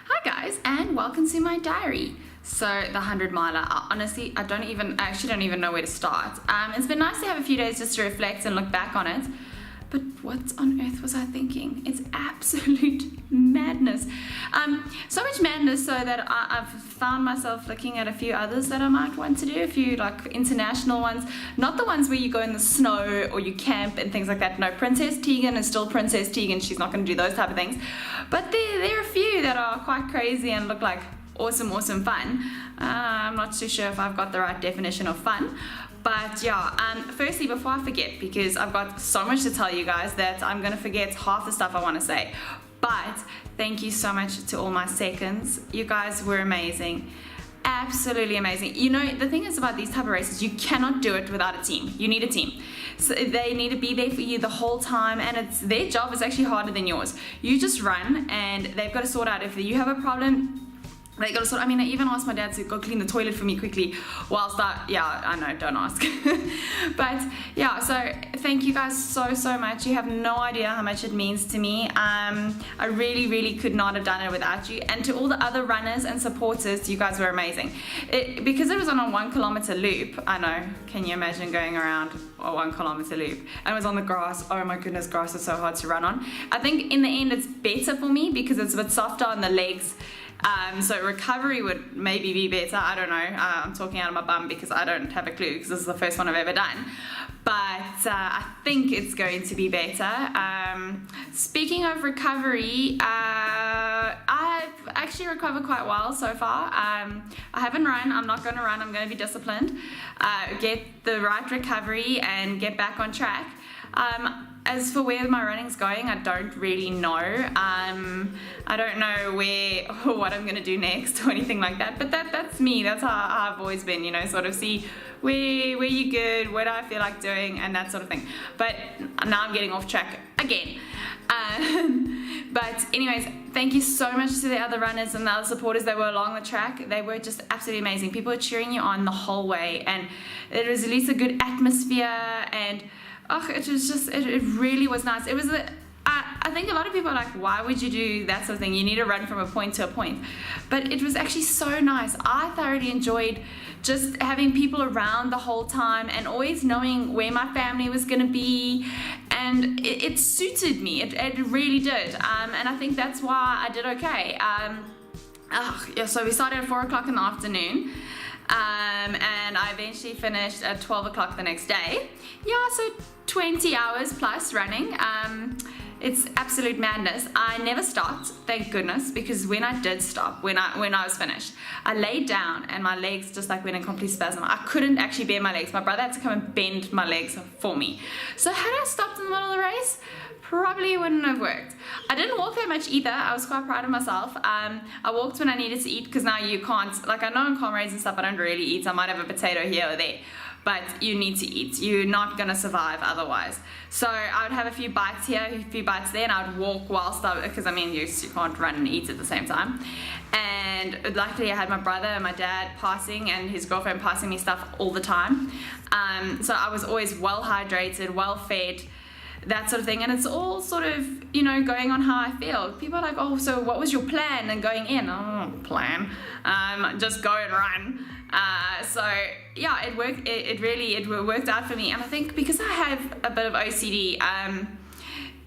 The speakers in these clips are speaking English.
Hi guys, and welcome to my diary. So the 100 miler, honestly, I actually don't even know where to start. It's been nice to have a few days just to reflect and look back on it. But what on earth was I thinking? It's absolute madness. So much madness so that I've found myself looking at a few others that I might want to do, a few like international ones. Not the ones where you go in the snow or you camp and things like that. No, Princess Tegan is still Princess Tegan. She's not going to do those type of things. But there are a few that are quite crazy and look like awesome fun. I'm not too sure if I've got the right definition of fun. But yeah, firstly, before I forget, because I've got so much to tell you guys that I'm going to forget half the stuff I want to say. But thank you so much to all my seconds. You guys were amazing. Absolutely amazing. You know, the thing is about these type of races, you cannot do it without a team. You need a team. So they need to be there for you the whole time, and their job is actually harder than yours. You just run, and they've got to sort out if you have a problem. They got to sort. I mean, I even asked my dad to go clean the toilet for me quickly whilst I know, don't ask. But yeah, so thank you guys so much. You have no idea how much it means to me. I really could not have done it without you. And to all the other runners and supporters, you guys were amazing. Because it was on a 1 kilometer loop, I know, can you imagine going around a 1 kilometer loop? And it was on the grass. Oh my goodness, grass is so hard to run on. I think in the end it's better for me because it's a bit softer on the legs. So recovery would maybe be better. I don't know. I'm talking out of my bum because I don't have a clue because this is the first one I've ever done. But I think it's going to be better. Speaking of recovery, I've actually recovered quite well so far. I haven't run. I'm not going to run. I'm going to be disciplined. Get the right recovery and get back on track. As for where my running's going, I don't really know. I don't know where or what I'm gonna do next or anything like that. But that's me. That's how I've always been. You know, sort of see where you're good, what I feel like doing, and that sort of thing. But now I'm getting off track again. But anyways, thank you so much to the other runners and the other supporters that were along the track. They were just absolutely amazing. People were cheering you on the whole way, and it was at least a good atmosphere. And it was just, it really was nice. It was, I think a lot of people are like, why would you do that sort of thing? You need to run from a point to a point. But it was actually so nice. I thoroughly enjoyed just having people around the whole time and always knowing where my family was going to be. And it suited me. It really did. And I think that's why I did okay. So we started at 4 o'clock in the afternoon. And I eventually finished at 12 o'clock the next day. Yeah, so 20 hours plus running. It's absolute madness. I never stopped, thank goodness, because when I did stop, when I was finished, I laid down and my legs just like went in complete spasm. I couldn't actually bend my legs. My brother had to come and bend my legs for me. So had I stopped in the middle of the race, probably wouldn't have worked. I didn't walk that much either. I was quite proud of myself. I walked when I needed to eat because now you can't, like I know on comrades and stuff I don't really eat. I might have a potato here or there, but you need to eat. You're not gonna survive otherwise. So I would have a few bites here, a few bites there, and I would walk whilst because I mean you can't run and eat at the same time. And luckily I had my brother and my dad passing and his girlfriend passing me stuff all the time. So I was always well hydrated, well fed, that sort of thing. And it's all sort of, you know, going on how I feel. People are like, oh, so what was your plan and going in? Oh, plan. Just go and run. So yeah, it worked. It really worked out for me. And I think because I have a bit of OCD,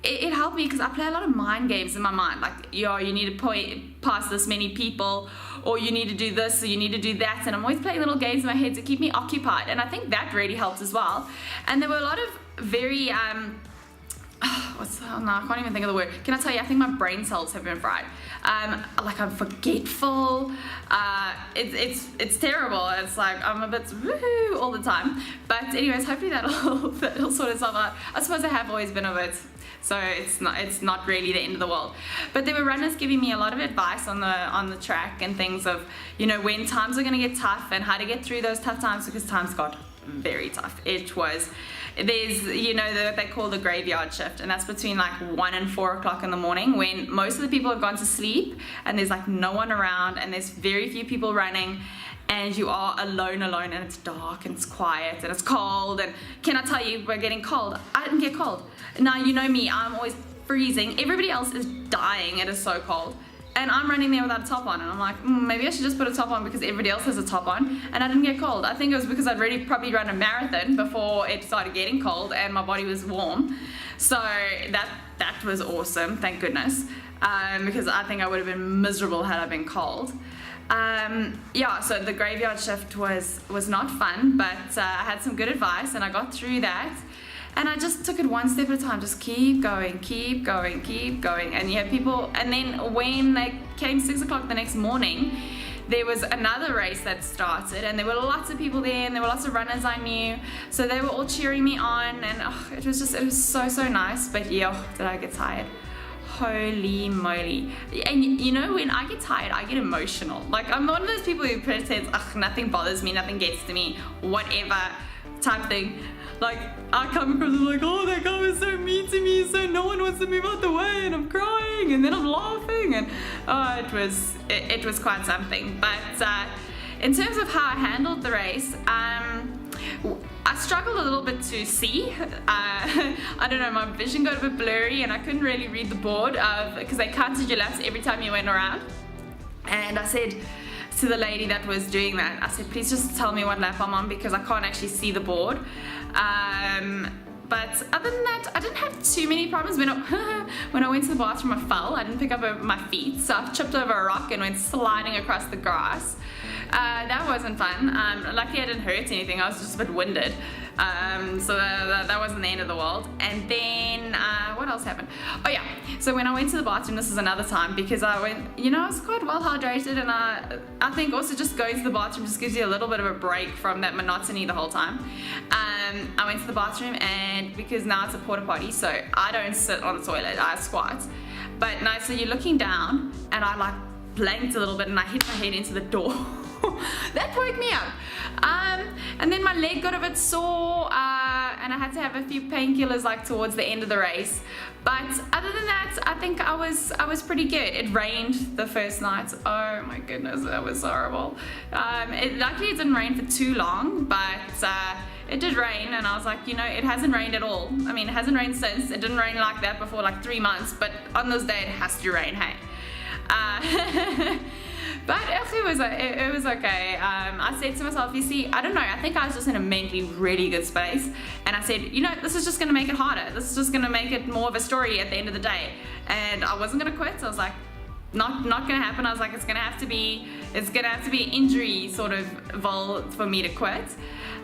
it helped me because I play a lot of mind games in my mind. Like, yo, you need to point past this many people, or you need to do this, or you need to do that. And I'm always playing little games in my head to keep me occupied. And I think that really helped as well. And there were a lot of very, I can't even think of the word. Can I tell you, I think my brain cells have been fried. Like I'm forgetful. It's terrible. It's like I'm a bit woohoo all the time. But anyways, hopefully that'll sort itself out. I suppose I have always been a bit, so it's not really the end of the world. But there were runners giving me a lot of advice on the track and things of, you know, when times are gonna get tough and how to get through those tough times, because times got very tough. There's, you know, what they call the graveyard shift, and that's between like 1 and 4 o'clock in the morning when most of the people have gone to sleep and there's like no one around and there's very few people running and you are alone and it's dark and it's quiet and it's cold. And can I tell you, we're getting cold. I didn't get cold. Now, you know me, I'm always freezing. Everybody else is dying. It is so cold. and I'm running there without a top on, and I'm like, maybe I should just put a top on because everybody else has a top on, and I didn't get cold. I think it was because I'd already probably run a marathon before it started getting cold and my body was warm. So that was awesome, thank goodness, because I think I would have been miserable had I been cold. Yeah, so the graveyard shift was not fun, but I had some good advice and I got through that. And I just took it one step at a time, just keep going, keep going, keep going. And yeah, people, and then when they came 6 o'clock the next morning, there was another race that started, and there were lots of people there, and there were lots of runners I knew, so they were all cheering me on, and it was so nice. But yeah, did I get tired? Holy moly. And you know, when I get tired, I get emotional. Like, I'm one of those people who pretends, nothing bothers me, nothing gets to me, whatever type thing. Like, I come across as like, oh, that guy was so mean to me, so no one wants to move out the way, and I'm crying, and then I'm laughing, and it was quite something. But in terms of how I handled the race, I struggled a little bit to see. I don't know, my vision got a bit blurry, and I couldn't really read the board because they counted your laps every time you went around. And I said to the lady that was doing that, I said, please just tell me what lap I'm on because I can't actually see the board. But other than that, I didn't have too many problems. When I went to the bathroom, I fell. I didn't pick up my feet, so I tripped over a rock and went sliding across the grass. That wasn't fun. Luckily I didn't hurt anything, I was just a bit winded. So that wasn't the end of the world. And then, what else happened? Oh yeah, so when I went to the bathroom, this is another time, because I went, you know, I was quite well hydrated, and I think also just going to the bathroom just gives you a little bit of a break from that monotony the whole time. I went to the bathroom, and because now it's a porta potty, so I don't sit on the toilet, I squat. But no, so you're looking down, and I like blanked a little bit, and I hit my head into the door. That woke me up. And then my leg got a bit sore, and I had to have a few painkillers like towards the end of the race. But other than that, I think I was pretty good. It rained the first night. Oh my goodness, that was horrible. Luckily it didn't rain for too long, but it did rain, and I was like, you know, it hasn't rained at all. I mean, it hasn't rained since. It didn't rain like that before like 3 months, but on this day it has to rain, hey. But it was okay. I said to myself, you see, I don't know, I think I was just in a mentally really good space, and I said, you know, this is just going to make it harder. This is just going to make it more of a story at the end of the day. And I wasn't going to quit. So I was like, not going to happen. I was like, it's going to have to be injury sort of for me to quit.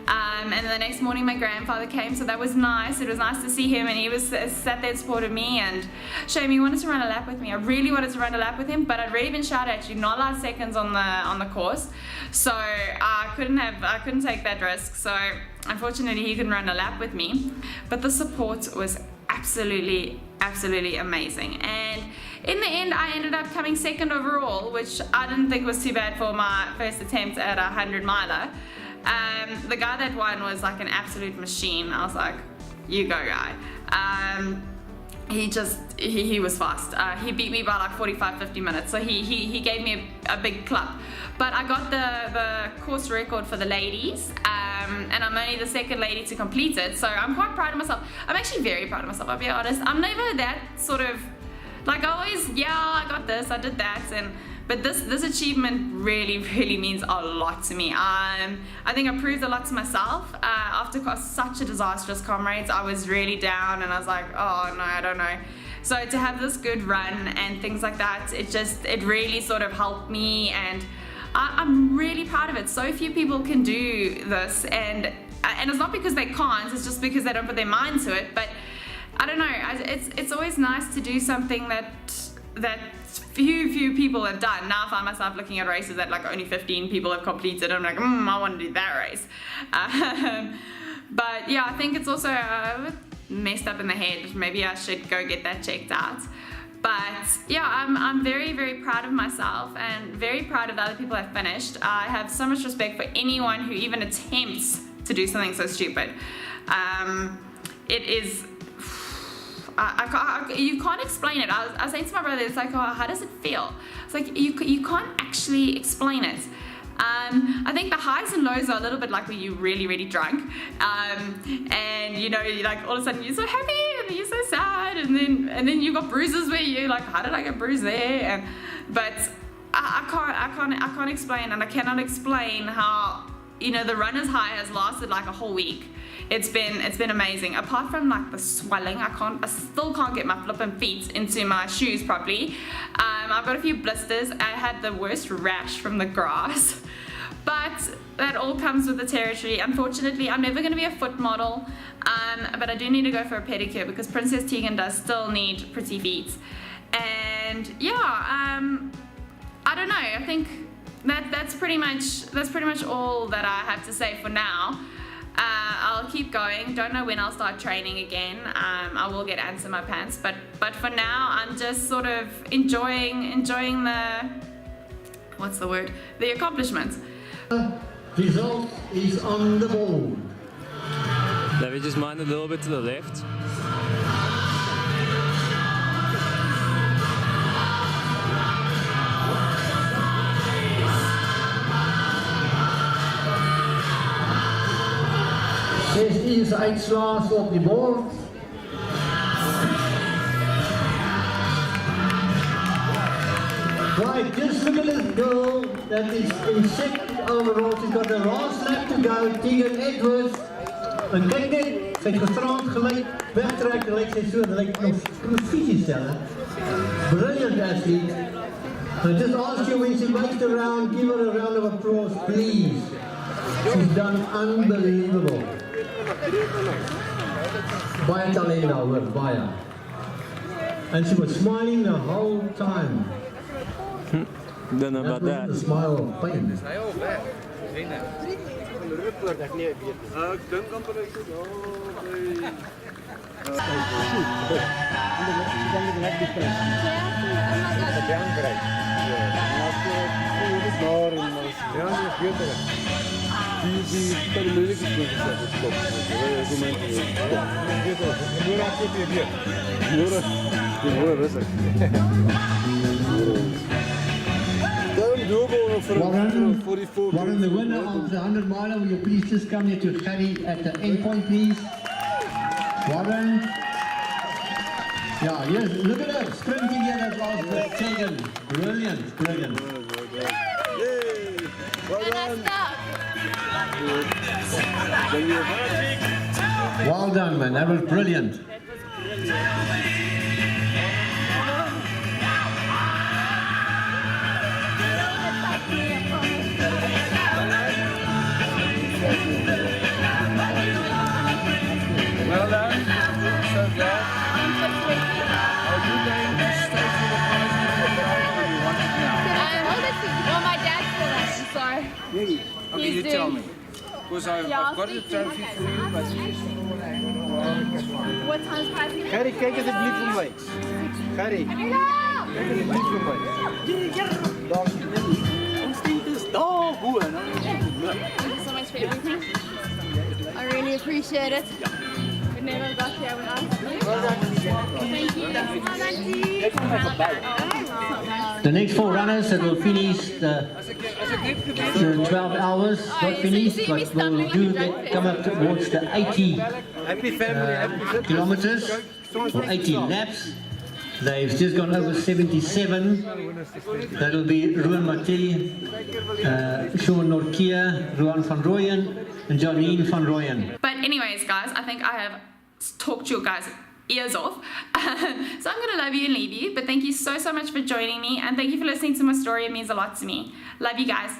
And the next morning my grandfather came, so that was nice. It was nice to see him, and he was sat there and supported me and showed me he wanted to run a lap with me. I really wanted to run a lap with him, but I'd already been shouted at, you're not allowed seconds on the course, so I couldn't take that risk. So unfortunately he couldn't run a lap with me, but the support was absolutely amazing. And in the end I ended up coming second overall, which I didn't think was too bad for my first attempt at a 100 miler. The guy that won was like an absolute machine. I was like, you go, guy. He was fast. He beat me by like 45-50 minutes, so he gave me a big clap. But I got the course record for the ladies, and I'm only the second lady to complete it, so I'm quite proud of myself. I'm actually very proud of myself, I'll be honest. I'm never that sort of, like, I always, yeah, I got this, I did that, but this achievement really means a lot to me. I think I proved a lot to myself. After such a disastrous comrades, I was really down, and I was like, oh no, I don't know. So to have this good run and things like that, it really sort of helped me, and I'm really proud of it. So few people can do this, and it's not because they can't, it's just because they don't put their mind to it. But I don't know, it's always nice to do something that few people have done. Now I find myself looking at races that like only 15 people have completed, and I'm like, I want to do that race. But yeah, I think it's also messed up in the head. Maybe I should go get that checked out. But yeah, I'm very proud of myself, and very proud of the other people I've finished. I have so much respect for anyone who even attempts to do something so stupid. It is, you can't explain it. I was saying to my brother, it's like, oh, how does it feel? It's like, you can't actually explain it. I think the highs and lows are a little bit like when you're really drunk, and you know, you're like, all of a sudden you're so happy, and then you're so sad, and then you got bruises where you're like, how did I get bruised there? And but I can't explain, and I cannot explain how, you know, the runner's high has lasted like a whole week. It's been amazing. Apart from like the swelling, I still can't get my flippin' feet into my shoes properly. I've got a few blisters. I had the worst rash from the grass, but that all comes with the territory. Unfortunately, I'm never going to be a foot model, but I do need to go for a pedicure because Princess Tegan does still need pretty feet. And yeah, I don't know. I think that's pretty much all that I have to say for now. I'll keep going. Don't know when I'll start training again. I will get ants in my pants, but for now I'm just sort of enjoying the, what's the word? The accomplishments. Result is on the board. Let me just mind a little bit to the left. Zes is uitslaas op die bord. Right, just look at this girl that is in second overall. She's got the last lap to go, Tegan Edwards. En kyk net, sy het gisterand gelijk wegtrek, gelijk sy so, gelijk nog fysiesch stellen. Brilliant athlete. I just ask you when she makes the round, give her a round of applause, please. She's done unbelievable. Baie talent daar hoor, baie. And she was smiling the whole time. Don't know about that. A smile of pain. Warren, the winner of the 100 miler, will you please just come here to Harry at the end point, please? Warren. Yeah, yes, look at that, sprinting here that was taken. Brilliant, brilliant. Well done, man, that was brilliant. Well done. So glad. Are you going to stay for the prize or you want it now? Well, my dad's still running, so Okay, you tell me. Because I've got the trophy for you, but what time's passing? Harry, kyk asseblief vir my. Harry, kyk asseblief vir my. Ons steek is daar bo, nou. Thank you so much for everything. I really appreciate it. We never got here without you. Thank you. The next 4 runners that will finish the 12 hours, not finished, but will do that, come up towards the 80 Happy family, happy kilometers or 80 laps. They've just gone over 77. That'll be Ruan Maté, Sean Norkia, Ruan van Rooyen, and Janine van Rooyen. But anyways, guys, I think I have talked your guys' ears off. So I'm gonna love you and leave you. But thank you so much for joining me, and thank you for listening to my story. It means a lot to me. Love you guys.